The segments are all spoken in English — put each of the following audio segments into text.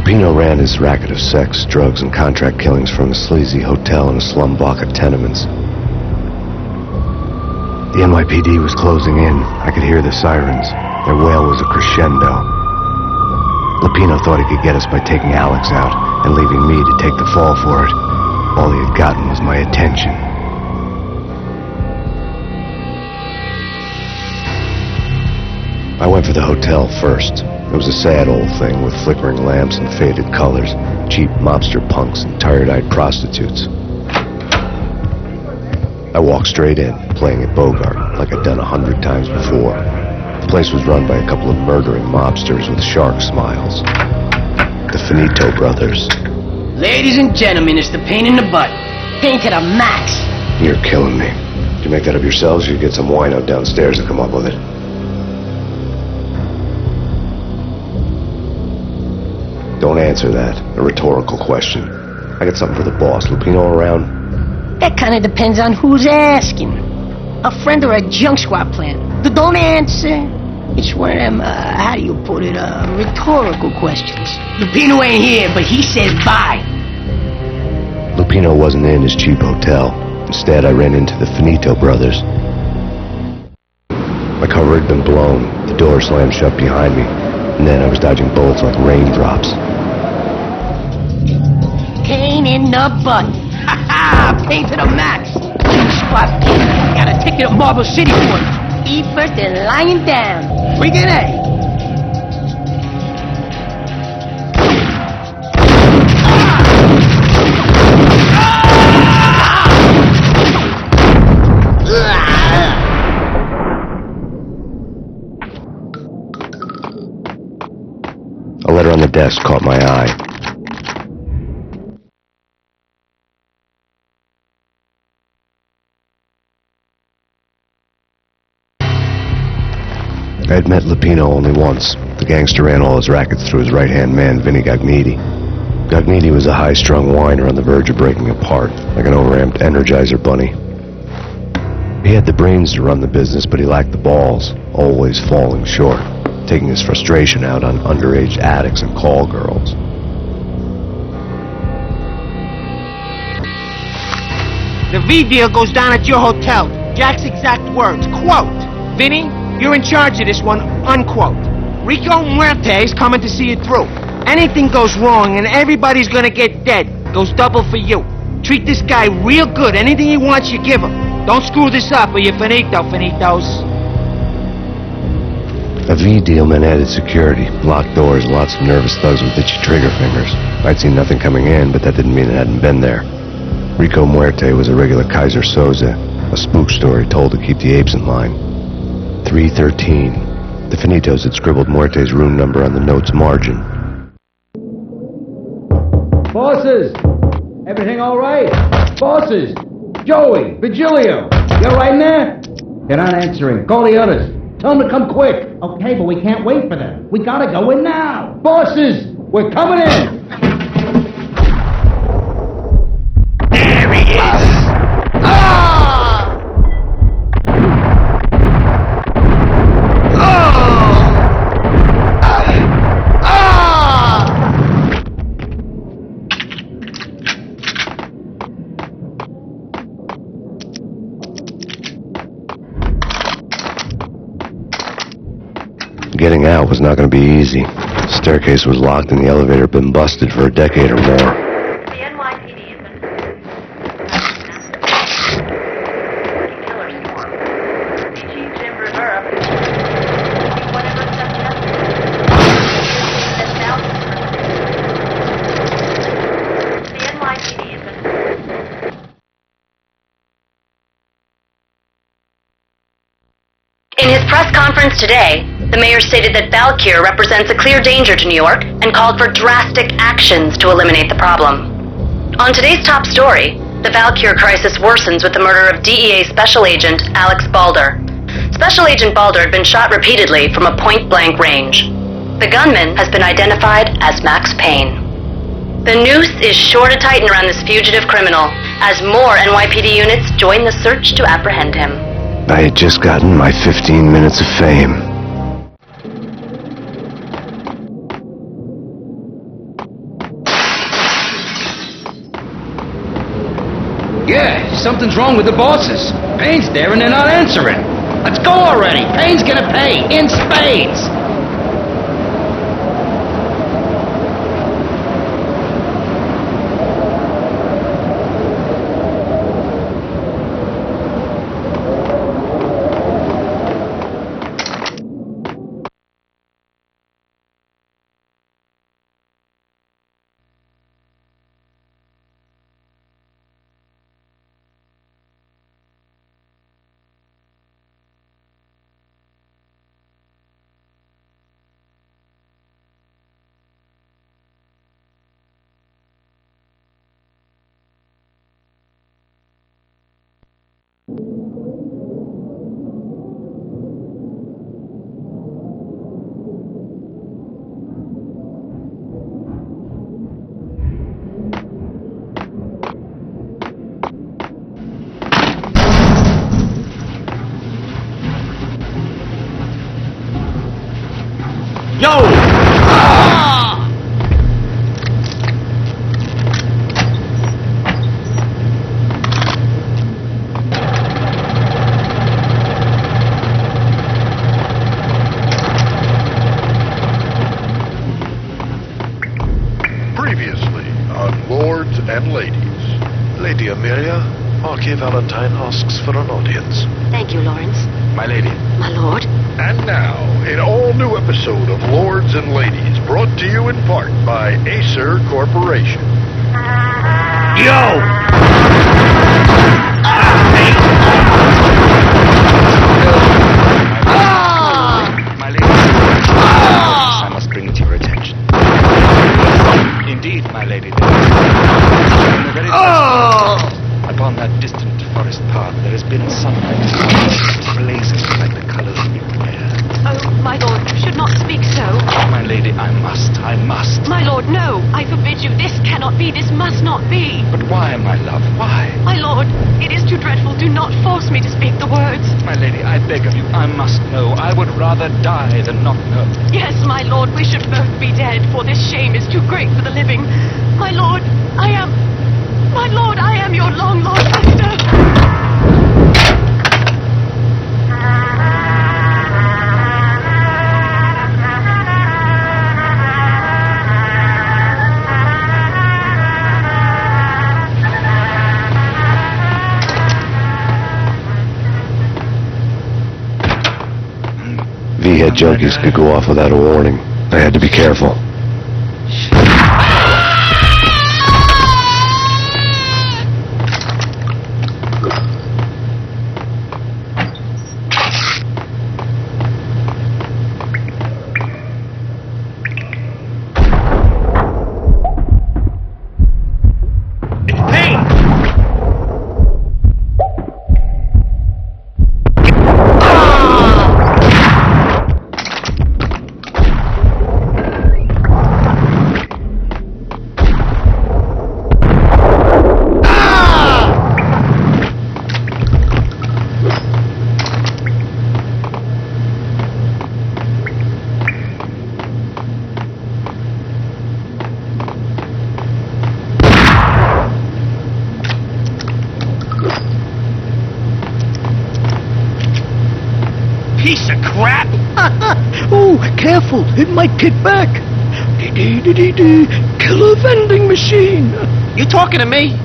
Lapino ran his racket of sex, drugs, and contract killings from a sleazy hotel in a slum block of tenements. The NYPD was closing in. I could hear the sirens. Their wail was a crescendo. Lapino thought he could get us by taking Alex out and leaving me to take the fall for it. All he had gotten was my attention. I went for the hotel first. It was a sad old thing with flickering lamps and faded colors, cheap mobster punks and tired-eyed prostitutes. I walked straight in, playing at Bogart, like I'd done 100 times before. The place was run by a couple of murdering mobsters with shark smiles. The Finito brothers. Ladies and gentlemen, it's the Payne in the butt. Payne to the max. You're killing me. Did you make that up yourselves, or you get some wino downstairs to come up with it? Don't answer that. A rhetorical question. I got something for the boss. Lapino around? That kind of depends on who's asking. A friend or a junk squad plan. Don't answer. It's one of them, how do you put it, rhetorical questions. Lapino ain't here, but he said bye. Lapino wasn't in his cheap hotel. Instead, I ran into the Finito brothers. My cover had been blown. The door slammed shut behind me. And then I was dodging bullets like raindrops. Payne in the butt. Ha ha! Payne to the max. Squad kid. Got a ticket at Marble City for you. Eat first and lying down. Freaking A. A letter on the desk caught my eye. I had met Lapino only once. The gangster ran all his rackets through his right-hand man, Vinny Gagniti. Gagniti was a high-strung whiner on the verge of breaking apart, like an overamped Energizer bunny. He had the brains to run the business, but he lacked the balls, always falling short, taking his frustration out on underage addicts and call girls. The V deal goes down at your hotel. Jack's exact words, quote, "Vinny, you're in charge of this one," unquote. Rico Muerte's coming to see it through. Anything goes wrong and everybody's gonna get dead. Goes double for you. Treat this guy real good. Anything he wants, you give him. Don't screw this up or you're finito, finitos. A V deal meant added security, locked doors, lots of nervous thugs with itchy trigger fingers. I'd seen nothing coming in, but that didn't mean it hadn't been there. Rico Muerte was a regular Kaiser Soze, a spook story told to keep the apes in line. 313. The Finitos had scribbled Muerte's room number on the note's margin. Bosses! Everything all right? Bosses! Joey! Vigilio! You all right in there? They're not answering. Call the others. Tell them to come quick. Okay, but we can't wait for them. We gotta go in now. Bosses! We're coming in! There he is! Getting out was not going to be easy. The staircase was locked and the elevator had been busted for a decade or more. The NYPD has been killer swarm. The Chief Jim Rivera whatever steps necessary. The NYPD has been In his press conference today, the mayor stated that Valkyr represents a clear danger to New York and called for drastic actions to eliminate the problem. On today's top story, the Valkyr crisis worsens with the murder of DEA Special Agent Alex Balder. Special Agent Balder had been shot repeatedly from a point-blank range. The gunman has been identified as Max Payne. The noose is sure to tighten around this fugitive criminal as more NYPD units join the search to apprehend him. I had just gotten my 15 minutes of fame. Yeah, something's wrong with the bosses. Payne's there and they're not answering. Let's go already. Payne's gonna pay in spades. Yo! Previously on Lords and Ladies. Lady Amelia, Marquis Valentine asks for an audience. Thank you, Lawrence. My lady. My lord. And now, an all-new episode of Lords and Ladies, brought to you in part by Acer Corporation. Yo! My lady. I must bring it to your attention. Indeed, my lady. In the very upon that distant forest path, there has been sunlight blazing like the colors of your hair. Oh, my lord, you should not speak so. My lady, I must. My lord, no. I forbid you. This cannot be. This must not be. But why, my love, why? My lord, it is too dreadful. Do not force me to speak the words. My lady, I beg of you, I must know. I would rather die than not know. Yes, my lord, we should both be dead, for this shame is too great for the living. My lord, I am your long-lost sister. V-head junkies could go off without a warning. I had to be careful. It's Payne! Piece of crap! Oh, careful, it might kick back. Killer vending machine. You talking to me?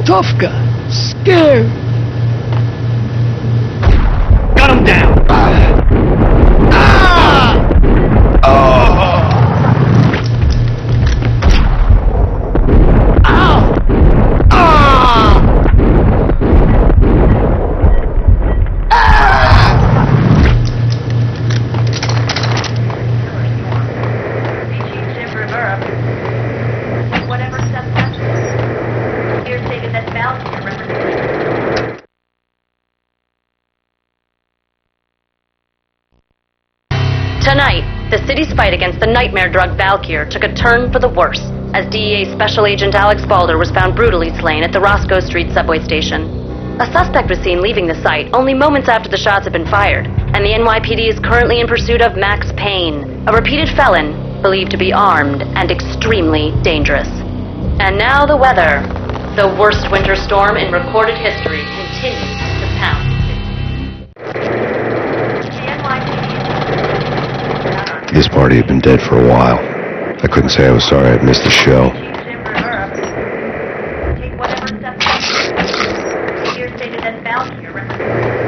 Tough guy, scared. Gun him down! Whatever suspect here stated that Valkyrie represented. Tonight, the city's fight against the nightmare drug Valkyr took a turn for the worse as DEA Special Agent Alex Balder was found brutally slain at the Roscoe Street subway station. A suspect was seen leaving the site only moments after the shots had been fired, and the NYPD is currently in pursuit of Max Payne, a repeated felon believed to be armed and extremely dangerous. And now the weather. The worst winter storm in recorded history continues to pound. This party had been dead for a while. I couldn't say I was sorry I'd missed the show. Take whatever steps necessary. Here stated as Valkyrie represents.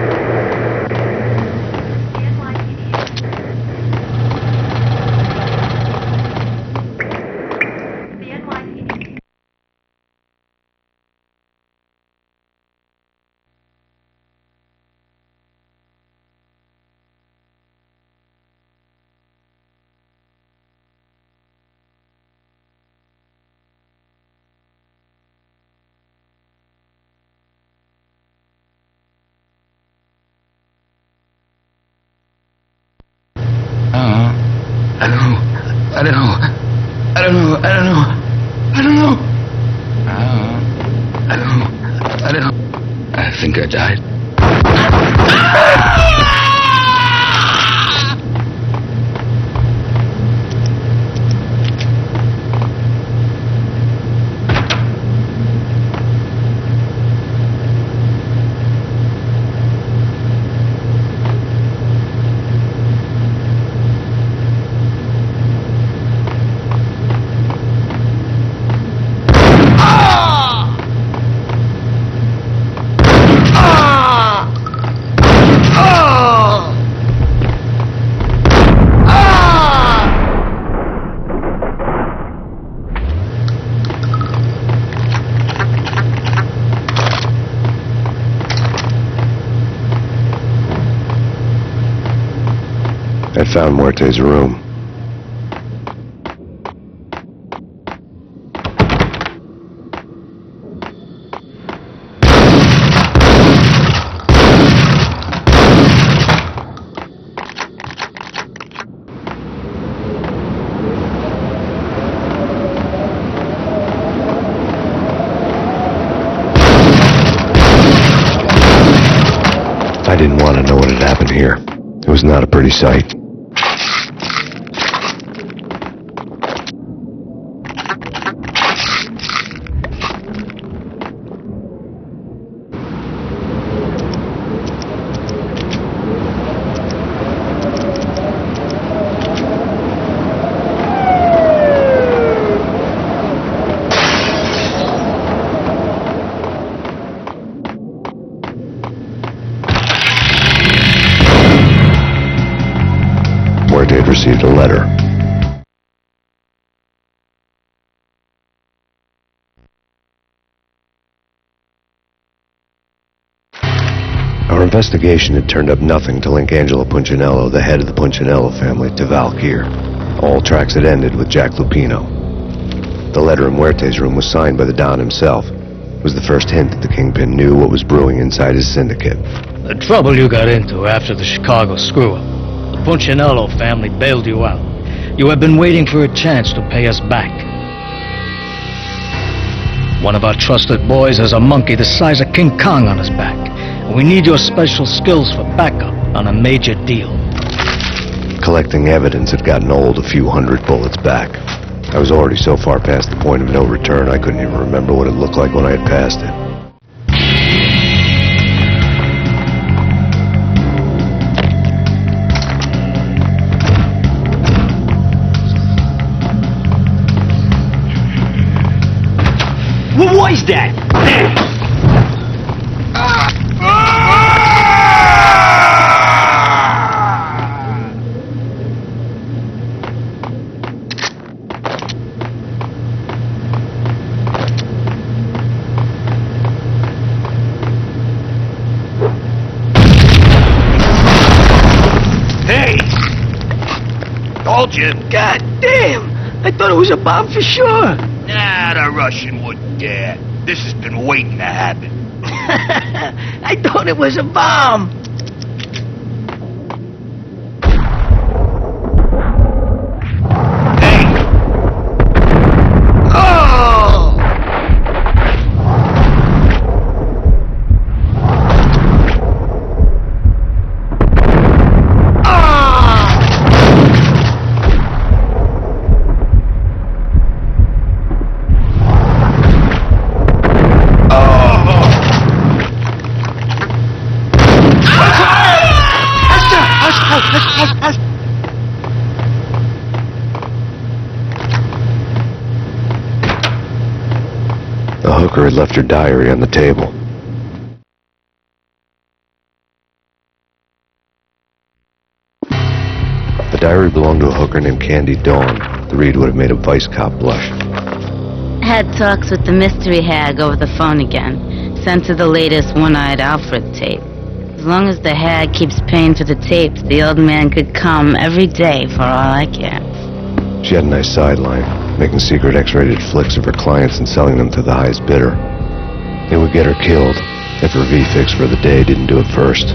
The NYPD. I think I died. I found Muerte's room. I didn't want to know what had happened here. It was not a pretty sight. Muerte had received a letter. Our investigation had turned up nothing to link Angelo Punchinello, the head of the Punchinello family, to Valkyr. All tracks had ended with Jack Lapino. The letter in Muerte's room was signed by the Don himself. It was the first hint that the Kingpin knew what was brewing inside his syndicate. The trouble you got into after the Chicago screw-up. The Punchinello family bailed you out. You have been waiting for a chance to pay us back. One of our trusted boys has a monkey the size of King Kong on his back. And we need your special skills for backup on a major deal. Collecting evidence had gotten old a few hundred bullets back. I was already so far past the point of no return I couldn't even remember what it looked like when I had passed it. What was that? Hey! Told you. God damn! I thought it was a bomb for sure. Nah, the Russian wouldn't dare. This has been waiting to happen. I thought it was a bomb. Hey! Oh! The hooker had left her diary on the table. The diary belonged to a hooker named Candy Dawn. The read would have made a vice cop blush. Had talks with the mystery hag over the phone again. Sent her the latest One-Eyed Alfred tape. As long as the hag keeps paying for the tapes, the old man could come every day for all I care. She had a nice sideline, making secret X-rated flicks of her clients and selling them to the highest bidder. It would get her killed if her V-fix for the day didn't do it first.